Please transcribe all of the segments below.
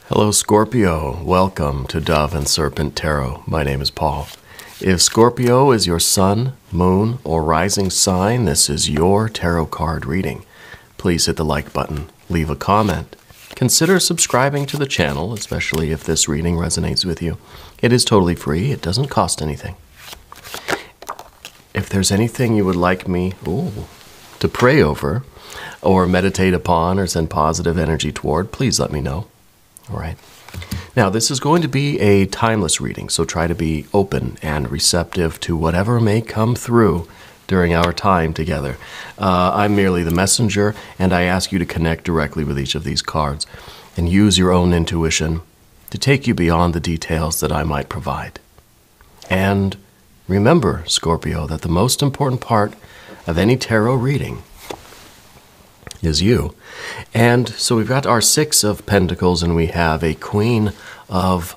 Hello Scorpio, welcome to Dove and Serpent Tarot. My name is Paul. If Scorpio is your sun, moon, or rising sign, this is your tarot card reading. Please hit the like button, leave a comment. Consider subscribing to the channel, especially if this reading resonates with you. It is totally free, it doesn't cost anything. If there's anything you would like me to pray over, or meditate upon, or send positive energy toward, please let me know. All right. Now, this is going to be a timeless reading, so try to be open and receptive to whatever may come through during our time together. I'm merely the messenger, and I ask you to connect directly with each of these cards and use your own intuition to take you beyond the details that I might provide. And remember, Scorpio, that the most important part of any tarot reading is you. And so we've got our Six of Pentacles and we have a Queen of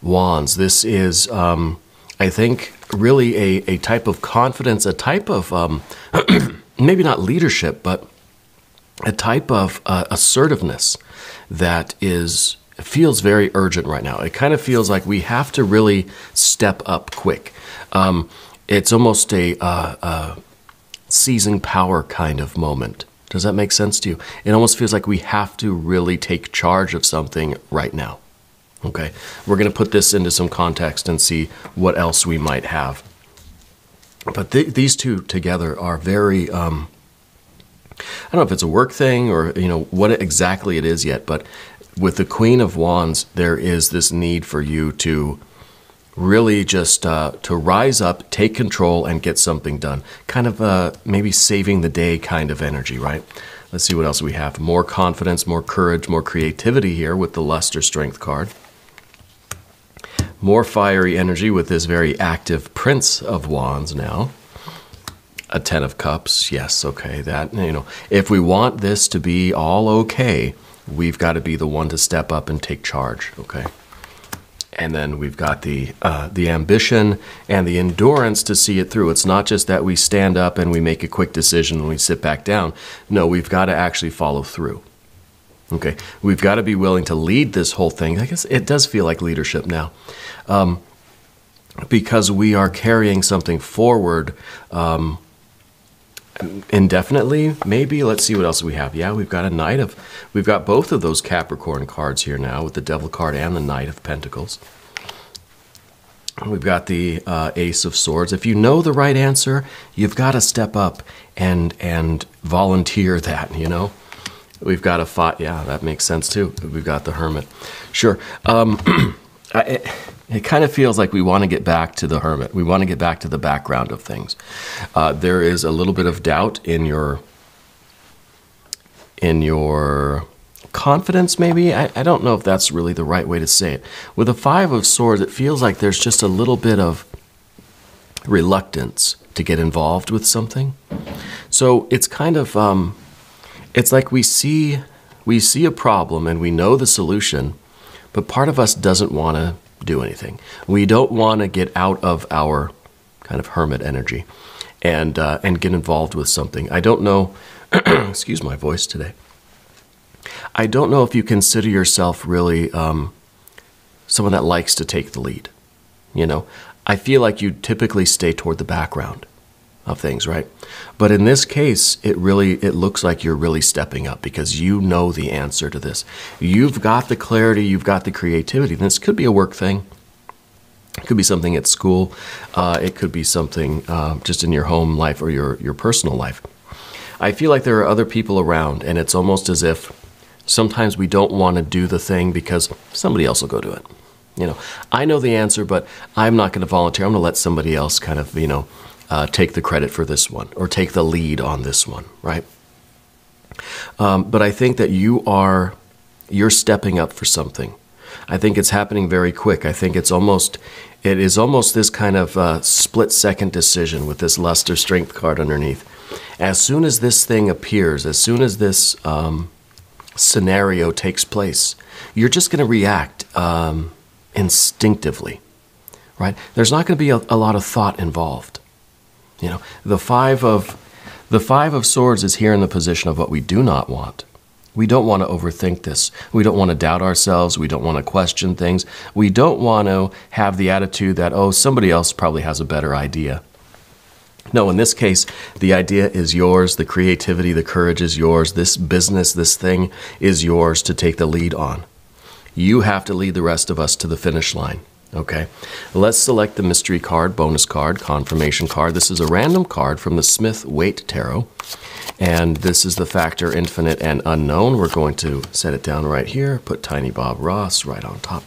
Wands. This is, I think, really a type of confidence, a type of, maybe not leadership, but a type of assertiveness that feels very urgent right now. It kind of feels like we have to really step up quick. It's almost a seizing power kind of moment. Does that make sense to you? It almost feels like we have to really take charge of something right now. Okay, we're going to put this into some context and see what else we might have. But these two together are very, I don't know if it's a work thing or, what exactly it is yet, but with the Queen of Wands, there is this need for you to really just to rise up, take control, and get something done. Kind of maybe saving the day kind of energy, right? Let's see what else we have. More confidence, more courage, more creativity here with the Luster Strength card. More fiery energy with this very active Prince of Wands now. A Ten of Cups, yes, okay. That, if we want this to be all okay, we've got to be the one to step up and take charge, okay? And then we've got the ambition and the endurance to see it through. It's not just that we stand up and we make a quick decision and we sit back down. No, we've got to actually follow through. Okay, we've got to be willing to lead this whole thing. I guess it does feel like leadership now, because we are carrying something forward indefinitely, maybe. Let's see what else we have. Yeah, we've got both of those Capricorn cards here now with the Devil card and the Knight of Pentacles. We've got the Ace of Swords. If you know the right answer, you've got to step up and volunteer that, We've got a fight. Yeah, that makes sense too. We've got the Hermit. Sure. It kind of feels like we want to get back to the Hermit. We want to get back to the background of things. There is a little bit of doubt in your confidence, maybe. I don't know if that's really the right way to say it. With the Five of Swords, it feels like there's just a little bit of reluctance to get involved with something. So it's kind of, it's like we see a problem and we know the solution, but part of us doesn't want to do anything. We don't want to get out of our kind of hermit energy and get involved with something. I don't know, excuse my voice today. I don't know if you consider yourself really someone that likes to take the lead. I feel like you typically stay toward the background of things, right? But in this case, it looks like you're really stepping up because you know the answer to this. You've got the clarity, you've got the creativity. This could be a work thing. It could be something at school. It could be something just in your home life or your personal life. I feel like there are other people around, and it's almost as if sometimes we don't want to do the thing because somebody else will go do it. I know the answer, but I'm not going to volunteer. I'm going to let somebody else kind of, take the credit for this one or take the lead on this one, right? But I think that you're stepping up for something. I think it's happening very quick. I think it is almost this kind of split-second decision with this Luster Strength card underneath. As soon as this thing appears, as soon as this scenario takes place, you're just going to react instinctively, right? There's not going to be a lot of thought involved. The Five of Swords is here in the position of what we do not want. We don't want to overthink this. We don't want to doubt ourselves. We don't want to question things. We don't want to have the attitude that, oh, somebody else probably has a better idea. No, in this case, the idea is yours. The creativity, the courage is yours. This business, this thing is yours to take the lead on. You have to lead the rest of us to the finish line. Okay, let's select the mystery card, bonus card, confirmation card. This is a random card from the Smith-Waite Tarot. And this is the factor infinite and unknown. We're going to set it down right here, put Tiny Bob Ross right on top.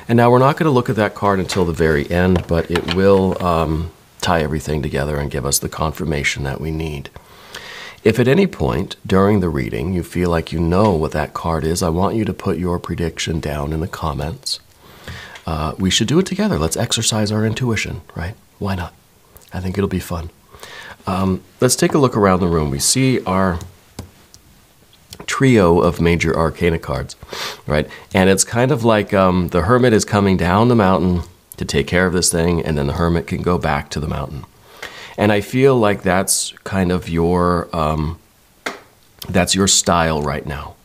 And now we're not going to look at that card until the very end, but it will tie everything together and give us the confirmation that we need. If at any point during the reading you feel like you know what that card is, I want you to put your prediction down in the comments. We should do it together. Let's exercise our intuition, right? Why not? I think it'll be fun. Let's take a look around the room. We see our trio of major arcana cards, right? And it's kind of like the hermit is coming down the mountain to take care of this thing, and then the hermit can go back to the mountain. And I feel like that's kind of your style right now.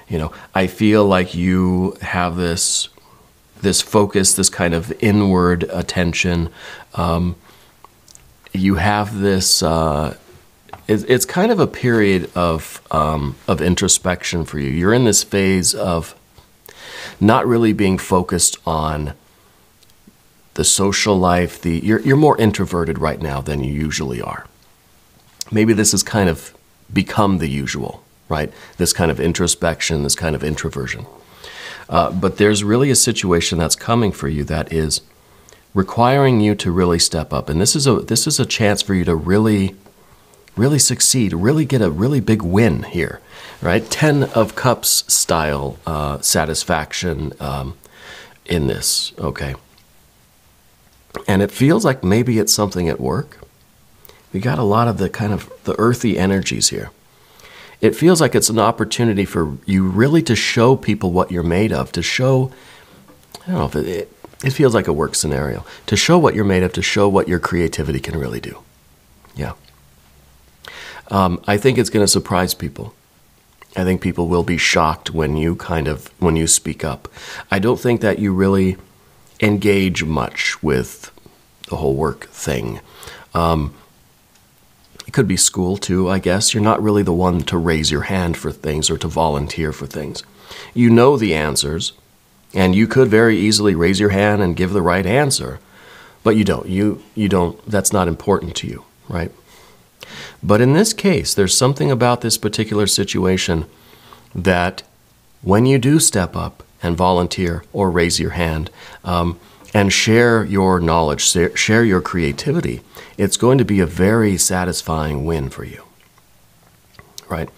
You know, I feel like you have this focus, this kind of inward attention. You have this, it's kind of a period of introspection for you. You're in this phase of not really being focused on the social life. You're more introverted right now than you usually are. Maybe this has kind of become the usual, right? This kind of introspection, this kind of introversion. But there's really a situation that's coming for you that is requiring you to really step up. And this is a chance for you to really succeed, really get a really big win here, right? 10 of Cups style satisfaction in this, okay? And it feels like maybe it's something at work. We got a lot of the kind of the earthy energies here. It feels like it's an opportunity for you really to show people what you're made of, to show, I don't know if it feels like a work scenario, to show what you're made of, to show what your creativity can really do. Yeah. I think it's going to surprise people. I think people will be shocked when you speak up. I don't think that you really engage much with the whole work thing. It could be school too, I guess. You're not really the one to raise your hand for things or to volunteer for things. You know the answers, and you could very easily raise your hand and give the right answer, but you don't. You don't. That's not important to you, right? But in this case, there's something about this particular situation that when you do step up and volunteer or raise your hand and share your knowledge, share your creativity, it's going to be a very satisfying win for you, right?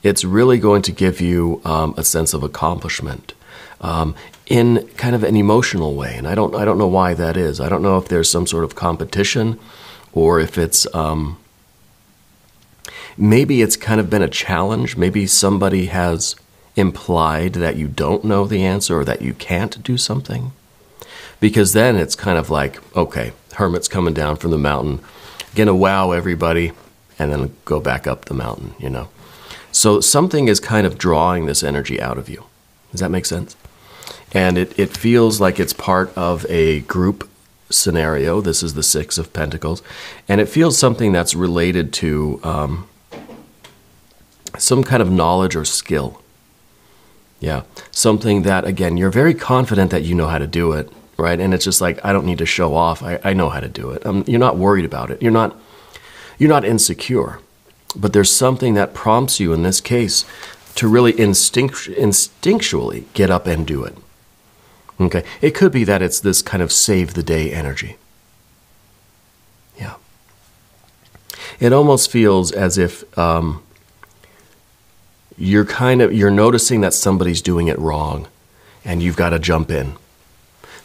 It's really going to give you a sense of accomplishment in kind of an emotional way. And I don't know why that is. I don't know if there's some sort of competition or if it's maybe it's kind of been a challenge. Maybe somebody has implied that you don't know the answer or that you can't do something. Because then it's kind of like, okay, hermit's coming down from the mountain, gonna wow everybody, and then go back up the mountain, you know. So something is kind of drawing this energy out of you. Does that make sense? And it feels like it's part of a group scenario. This is the Six of Pentacles. And it feels something that's related to some kind of knowledge or skill. Yeah, something that, again, you're very confident that you know how to do it, right? And it's just like, I don't need to show off. I know how to do it. You're not worried about it. You're not insecure. But there's something that prompts you in this case to really instinctually get up and do it. Okay, it could be that it's this kind of save the day energy. Yeah. It almost feels as if you're noticing that somebody's doing it wrong and you've got to jump in.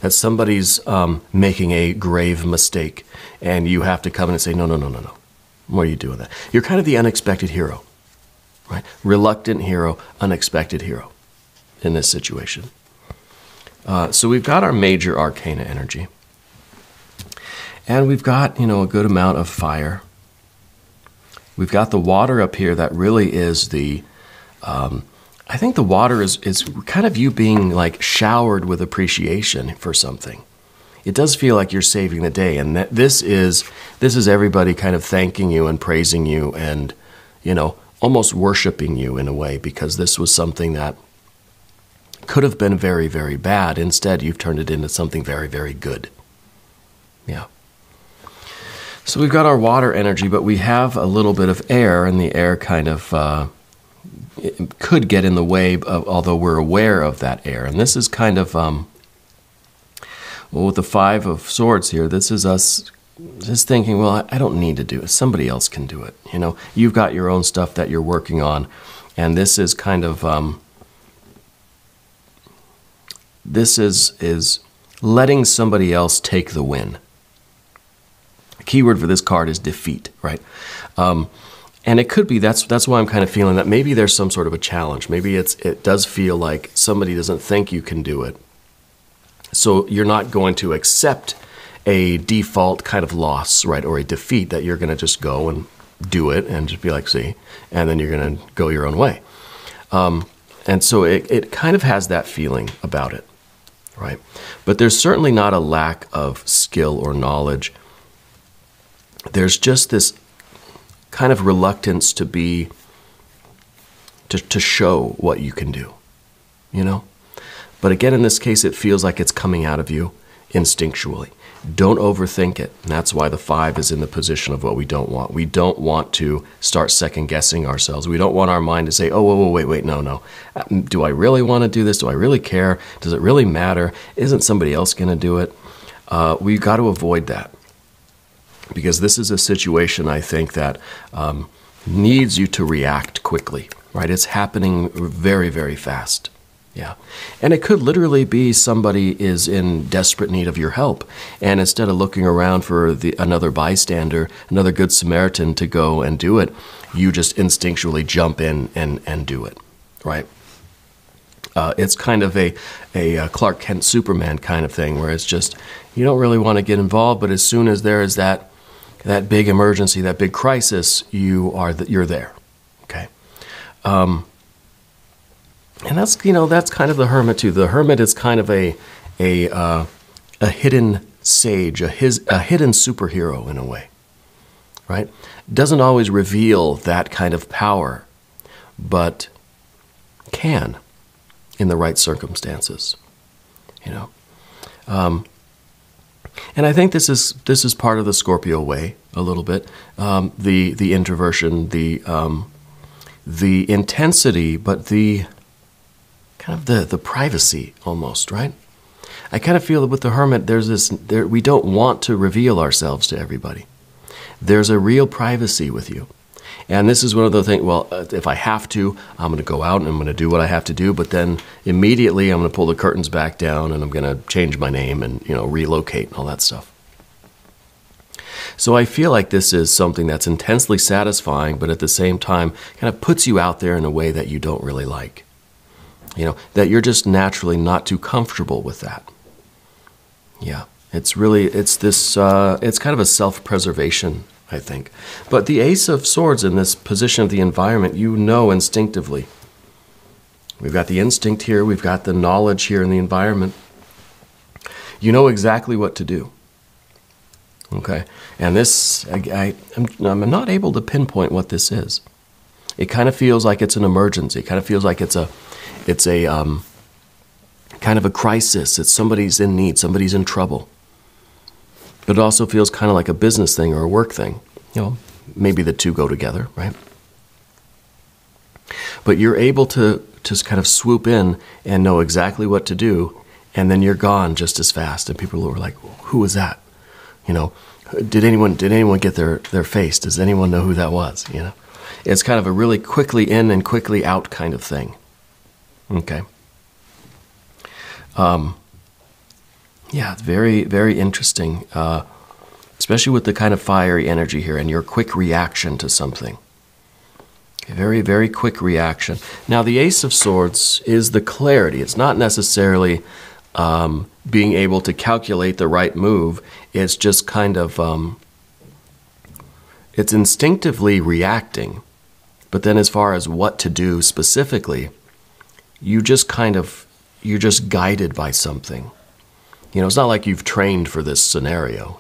That somebody's making a grave mistake and you have to come in and say, no. What are you doing that? You're kind of the unexpected hero, right? Reluctant hero, unexpected hero in this situation. So we've got our major arcana energy. And we've got, a good amount of fire. We've got the water up here that really is the I think the water is kind of you being like showered with appreciation for something. It does feel like you're saving the day, and this is everybody kind of thanking you and praising you and, you know, almost worshiping you in a way, because this was something that could have been very, very bad. Instead, you've turned it into something very, very good. Yeah. So we've got our water energy, but we have a little bit of air, and the air kind of it could get in the way, although we're aware of that air. And this is kind of, well, with the Five of Swords here, this is us just thinking, well, I don't need to do it. Somebody else can do it. You know, you've got your own stuff that you're working on. And this is kind of, this is letting somebody else take the win. The key word for this card is defeat, right? And it could be, that's why I'm kind of feeling that maybe there's some sort of a challenge. Maybe it does feel like somebody doesn't think you can do it. So you're not going to accept a default kind of loss, right, or a defeat, that you're going to just go and do it and just be like, see, and then you're going to go your own way. And so it kind of has that feeling about it, right? But there's certainly not a lack of skill or knowledge. There's just this kind of reluctance to show what you can do, you know? But again, in this case, it feels like it's coming out of you instinctually. Don't overthink it. And that's why the 5 is in the position of what we don't want. We don't want to start second-guessing ourselves. We don't want our mind to say, oh, whoa, wait, no. Do I really want to do this? Do I really care? Does it really matter? Isn't somebody else going to do it? We've got to avoid that. Because this is a situation, I think, that needs you to react quickly, right? It's happening very, very fast. Yeah. And it could literally be somebody is in desperate need of your help. And instead of looking around for another bystander, another good Samaritan to go and do it, you just instinctually jump in and do it, right? It's kind of a Clark Kent Superman kind of thing, where it's just, you don't really want to get involved, but as soon as there is that big emergency, that big crisis, you're there, okay? And that's, you know, that's kind of the hermit too. The hermit is kind of a hidden sage, a hidden superhero in a way, right? Doesn't always reveal that kind of power, but can in the right circumstances, you know. And I think this is part of the Scorpio way a little bit, the introversion, the intensity, but the kind of the privacy almost, right? I kind of feel that with the hermit, we don't want to reveal ourselves to everybody. There's a real privacy with you. And this is one of the things, well, if I have to, I'm going to go out and I'm going to do what I have to do, but then immediately I'm going to pull the curtains back down and I'm going to change my name and, you know, relocate and all that stuff. So I feel like this is something that's intensely satisfying, but at the same time kind of puts you out there in a way that you don't really like. You know, that you're just naturally not too comfortable with that. Yeah, it's kind of a self-preservation, I think. But the Ace of Swords in this position of the environment, you know instinctively. We've got the instinct here, we've got the knowledge here in the environment. You know exactly what to do. Okay? And this, I'm not able to pinpoint what this is. It kind of feels like it's an emergency. It kind of feels like it's a kind of a crisis. It's somebody's in need, somebody's in trouble. But it also feels kind of like a business thing or a work thing. You know, maybe the two go together, right? But you're able to just kind of swoop in and know exactly what to do, and then you're gone just as fast. And people are like, who was that? You know, did anyone get their face? Does anyone know who that was? You know, it's kind of a really quickly in and quickly out kind of thing. Okay. Yeah, it's very, very interesting, especially with the kind of fiery energy here and your quick reaction to something. A very, very quick reaction. Now, the Ace of Swords is the clarity. It's not necessarily being able to calculate the right move. It's just kind of, it's instinctively reacting, But then as far as what to do specifically, you're just guided by something. It's not like you've trained for this scenario,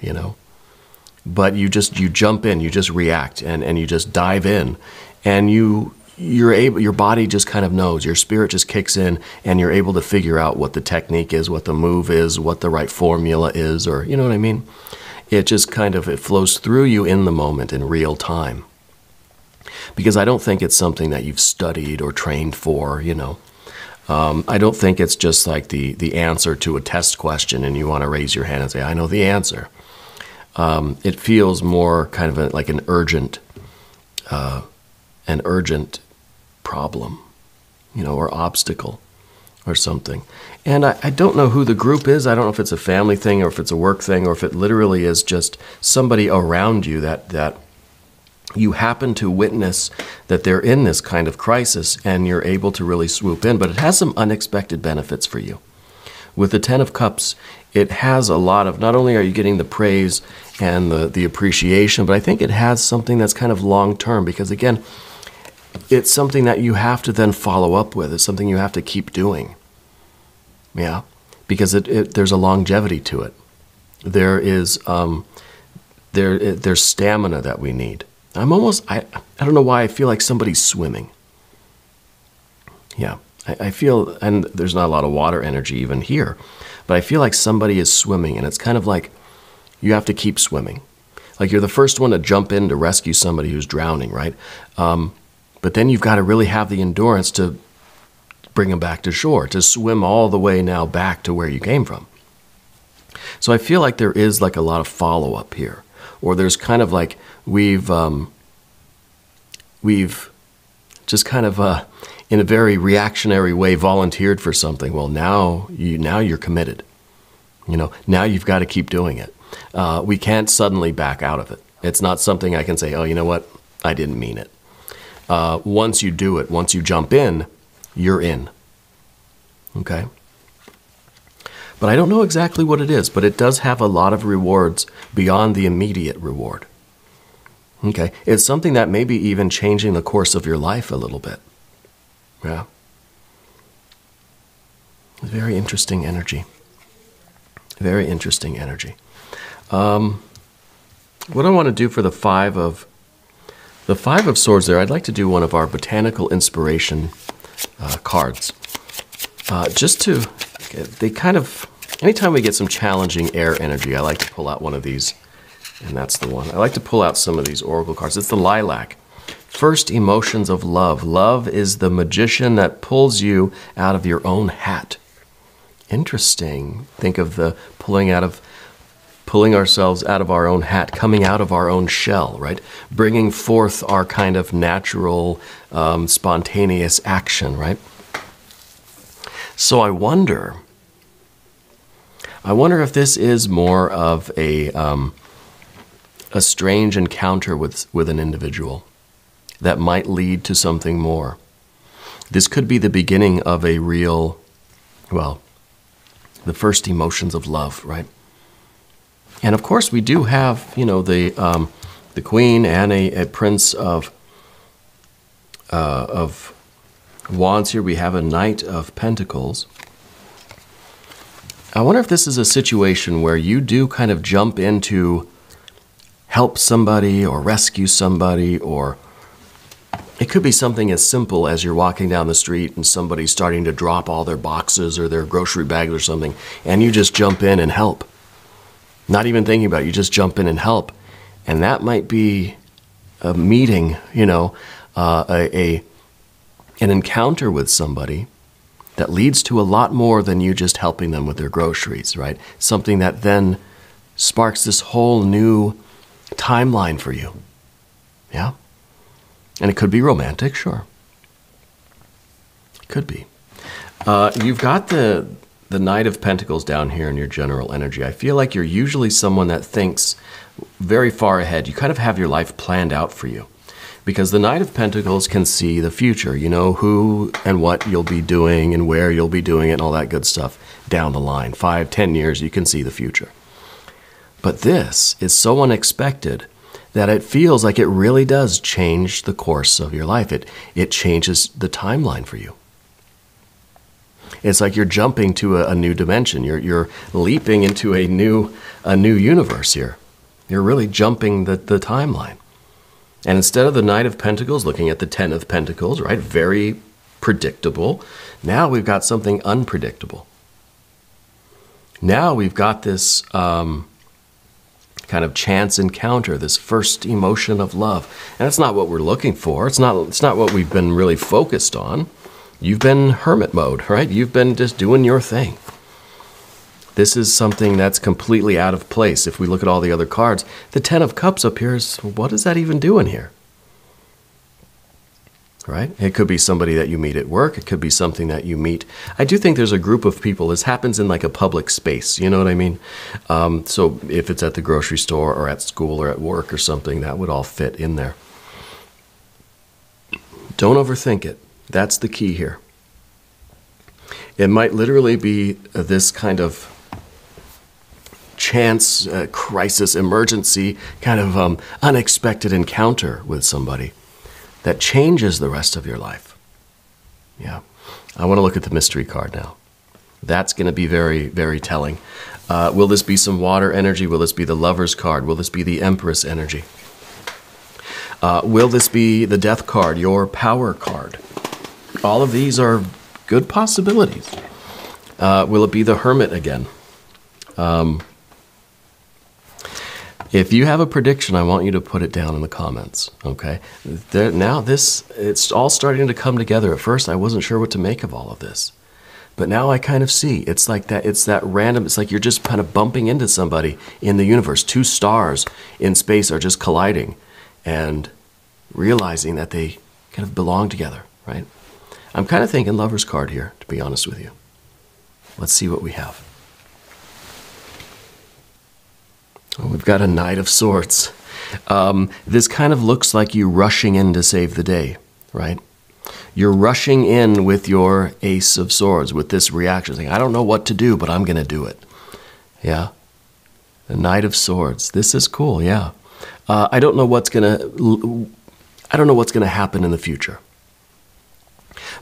but you jump in, you just react, and you just dive in, and your body just kind of knows, your spirit just kicks in, and you're able to figure out what the technique is, what the move is, what the right formula is, or you know what I mean? It just it flows through you in the moment in real time. Because I don't think it's something that you've studied or trained for, I don't think it's just like the answer to a test question and you want to raise your hand and say, I know the answer. It feels more like an urgent problem, or obstacle or something. And I don't know who the group is. I don't know if it's a family thing or if it's a work thing or if it literally is just somebody around you that you happen to witness that they're in this kind of crisis and you're able to really swoop in. But it has some unexpected benefits for you. With the Ten of Cups, it has a lot of, not only are you getting the praise and the appreciation, but I think it has something that's kind of long-term because, again, it's something that you have to then follow up with. It's something you have to keep doing. Yeah, because there's a longevity to it. There is there's stamina that we need. I don't know why I feel like somebody's swimming. Yeah, I feel, and there's not a lot of water energy even here, but I feel like somebody is swimming, and it's kind of like you have to keep swimming. Like you're the first one to jump in to rescue somebody who's drowning, right? But then you've got to really have the endurance to bring them back to shore, to swim all the way now back to where you came from. So I feel like there is like a lot of follow-up here. Or there's kind of like we've just kind of in a very reactionary way volunteered for something. Well, now you're committed. Now you've got to keep doing it. We can't suddenly back out of it. It's not something I can say, oh, you know what? I didn't mean it. Once you do it, once you jump in, you're in. Okay? But I don't know exactly what it is, but it does have a lot of rewards beyond the immediate reward. Okay? It's something that may be even changing the course of your life a little bit. Yeah. Very interesting energy. Very interesting energy. What I want to do for the Five of Swords there, I'd like to do one of our botanical inspiration cards. They kind of, anytime we get some challenging air energy, I like to pull out one of these, and that's the one. I like to pull out some of these oracle cards. It's the Lilac. First, emotions of love. Love is the magician that pulls you out of your own hat. Interesting. Think of the pulling ourselves out of our own hat, coming out of our own shell, right? Bringing forth our kind of natural, spontaneous action, right? So I wonder if this is more of a strange encounter with an individual that might lead to something more. This could be the beginning of a real, the first emotions of love, right? And of course, we do have, the Queen and a Prince of Wands here. We have a Knight of Pentacles. I wonder if this is a situation where you do kind of jump in to help somebody or rescue somebody, or it could be something as simple as you're walking down the street and somebody's starting to drop all their boxes or their grocery bags or something, and you just jump in and help. Not even thinking about it, you just jump in and help. And that might be a meeting, an encounter with somebody that leads to a lot more than you just helping them with their groceries, right? Something that then sparks this whole new timeline for you. Yeah? And it could be romantic, sure. It could be. You've got the Knight of Pentacles down here in your general energy. I feel like you're usually someone that thinks very far ahead. You kind of have your life planned out for you. Because the Knight of Pentacles can see the future. You know who and what you'll be doing and where you'll be doing it and all that good stuff down the line. 5, 10 years, you can see the future. But this is so unexpected that it feels like it really does change the course of your life. It changes the timeline for you. It's like you're jumping to a new dimension. You're leaping into a new universe here. You're really jumping the timeline. And instead of the Knight of Pentacles, looking at the Ten of Pentacles, right? Very predictable. Now we've got something unpredictable. Now we've got this kind of chance encounter, this first emotion of love. And that's not what we're looking for. It's not what we've been really focused on. You've been hermit mode, right? You've been just doing your thing. This is something that's completely out of place. If we look at all the other cards, the Ten of Cups up here is, what is that even doing here? Right? It could be somebody that you meet at work. It could be something that you meet. I do think there's a group of people. This happens in like a public space. You know what I mean? So if it's at the grocery store or at school or at work or something, that would all fit in there. Don't overthink it. That's the key here. It might literally be this kind of chance, crisis, emergency, kind of unexpected encounter with somebody that changes the rest of your life. Yeah. I want to look at the mystery card now. That's going to be very, very telling. Will this be some water energy? Will this be the Lover's card? Will this be the Empress energy? Will this be the Death card, your power card? All of these are good possibilities. Will it be the Hermit again? If you have a prediction, I want you to put it down in the comments, okay? Now it's all starting to come together. At first, I wasn't sure what to make of all of this. But now I kind of see. It's like that. It's that random. It's like you're just kind of bumping into somebody in the universe. Two stars in space are just colliding and realizing that they kind of belong together, right? I'm kind of thinking Lover's card here, to be honest with you. Let's see what we have. Oh, we've got a Knight of Swords. This kind of looks like you rushing in to save the day, right? You're rushing in with your Ace of Swords, with this reaction, saying, I don't know what to do, but I'm going to do it. Yeah? The Knight of Swords. This is cool, yeah. I don't know what's going to happen in the future.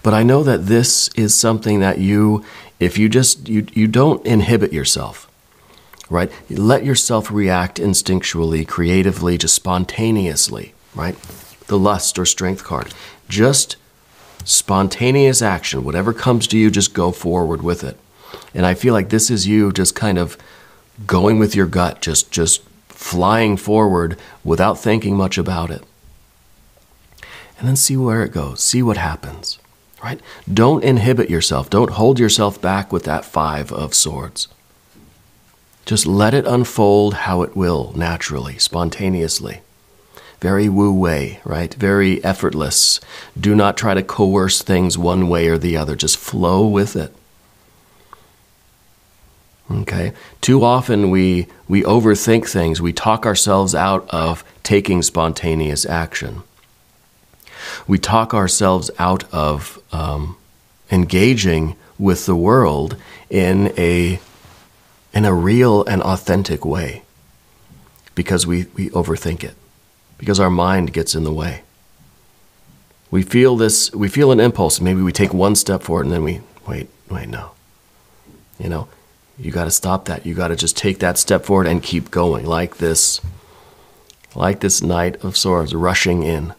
But I know that this is something that if you don't inhibit yourself, right? You let yourself react instinctually, creatively, just spontaneously, right? The Lust or Strength card. Just spontaneous action. Whatever comes to you, just go forward with it. And I feel like this is you just kind of going with your gut, just flying forward without thinking much about it. And then see where it goes. See what happens, right? Don't inhibit yourself. Don't hold yourself back with that Five of Swords. Just let it unfold how it will, naturally, spontaneously. Very wu-wei, right? Very effortless. Do not try to coerce things one way or the other. Just flow with it. Okay? Too often we overthink things. We talk ourselves out of taking spontaneous action. We talk ourselves out of engaging with the world in a real and authentic way, because we overthink it, because our mind gets in the way. We feel an impulse, maybe we take one step forward and then we, wait, no. You know, you got to stop that. You got to just take that step forward and keep going, like this Knight of Swords rushing in.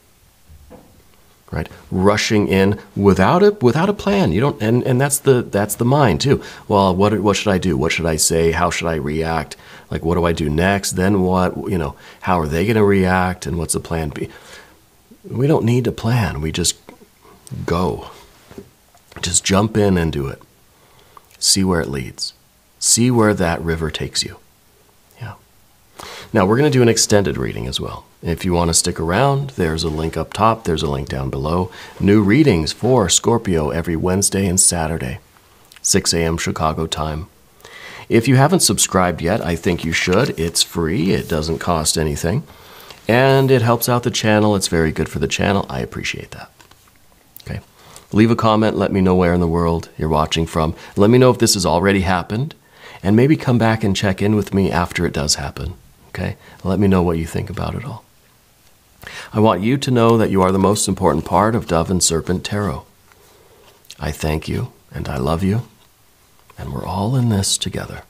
Right, rushing in without a plan. You don't, and that's the mind too. Well, what should I do? What should I say? How should I react? Like, what do I do next? Then what? You know, how are they going to react? And what's the plan B? We don't need to plan. We just go. Just jump in and do it. See where it leads. See where that river takes you. Yeah. Now we're going to do an extended reading as well. If you want to stick around, there's a link up top, there's a link down below. New readings for Scorpio every Wednesday and Saturday, 6 a.m. Chicago time. If you haven't subscribed yet, I think you should. It's free, it doesn't cost anything, and it helps out the channel. It's very good for the channel. I appreciate that. Okay. Leave a comment, let me know where in the world you're watching from. Let me know if this has already happened, and maybe come back and check in with me after it does happen. Okay? Let me know what you think about it all. I want you to know that you are the most important part of Dove and Serpent Tarot. I thank you, and I love you, and we're all in this together.